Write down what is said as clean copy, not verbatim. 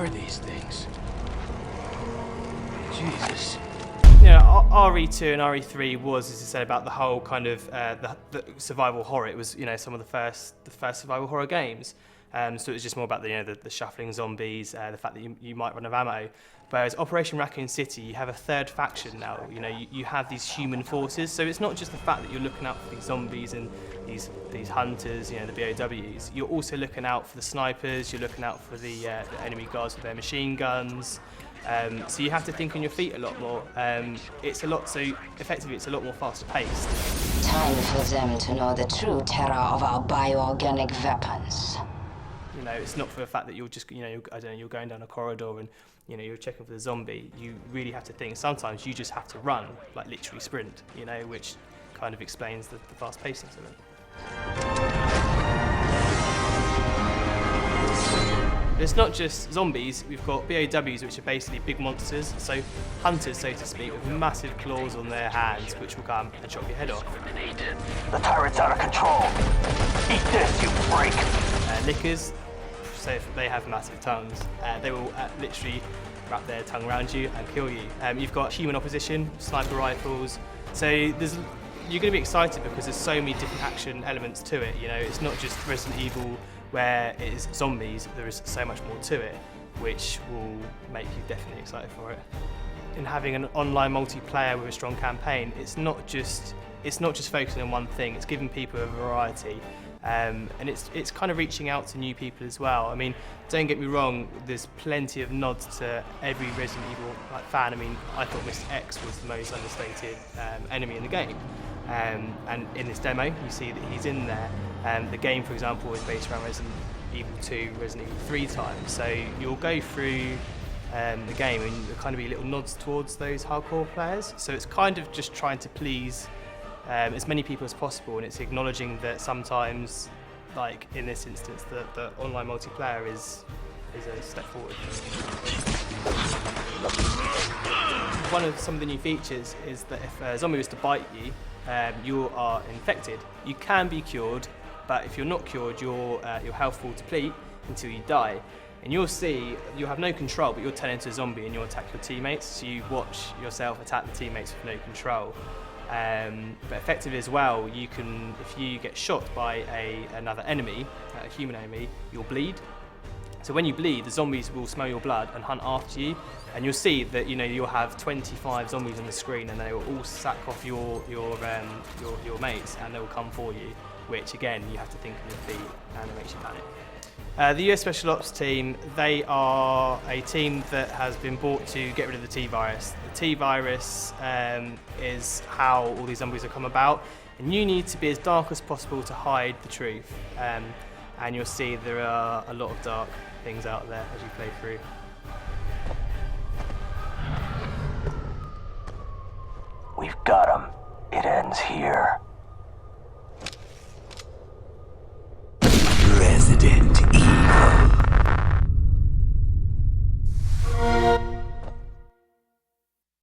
are these things? Jesus. Yeah, RE2 and RE3 was, as I said, about the whole kind of the survival horror. It was, some of the first survival horror games. So it was just more about the shuffling zombies, the fact that you might run out of ammo. Whereas Operation Raccoon City, you have a third faction now. You have these human forces. So it's not just the fact that you're looking out for these zombies and these hunters, the BOWs. You're also looking out for the snipers. You're looking out for the enemy guards with their machine guns. So you have to think on your feet a lot more. It's a lot more faster paced. Time for them to know the true terror of our bioorganic weapons. It's not for the fact that you're just, you're going down a corridor and, you're checking for the zombie. You really have to think. Sometimes you just have to run, like literally sprint, which kind of explains the fast pacedness of it. It's not just zombies, we've got BOWs, which are basically big monsters, so hunters, so to speak, with massive claws on their hands, which will come and chop your head off. The turret's out of control. Eat this, you freak! Lickers, so if they have massive tongues. They will literally wrap their tongue around you and kill you. You've got human opposition, sniper rifles, so you're going to be excited because there's so many different action elements to it. It's not just Resident Evil where it is zombies, there is so much more to it, which will make you definitely excited for it. In having an online multiplayer with a strong campaign, it's not just focusing on one thing, it's giving people a variety. And it's kind of reaching out to new people as well. I mean, don't get me wrong, there's plenty of nods to every Resident Evil fan. I mean, I thought Mr. X was the most understated enemy in the game. And in this demo, you see that he's in there. The game, for example, is based around Resident Evil 2, Resident Evil 3 times. So you'll go through the game and there'll kind of be little nods towards those hardcore players. So it's kind of just trying to please as many people as possible, and it's acknowledging that sometimes, like in this instance, the online multiplayer is a step forward. One of some of the new features is that if a zombie was to bite you, you are infected. You can be cured, but if you're not cured, your health will deplete until you die. And you'll see, you'll have no control, but you'll turn into a zombie and you'll attack your teammates. So you watch yourself attack the teammates with no control. But effectively as well, you can, if you get shot by another enemy, a human enemy, you'll bleed. So when you bleed, the zombies will smell your blood and hunt after you, and you'll see that you'll have 25 zombies on the screen, and they will all sack off your mates, and they will come for you. Which again, you have to think on your feet, and it makes you panic. The US Special Ops team, they are a team that has been brought to get rid of the T-Virus. The T-Virus is how all these zombies have come about, and you need to be as dark as possible to hide the truth. And you'll see there are a lot of dark things out there as you play through. We've got him. It ends here.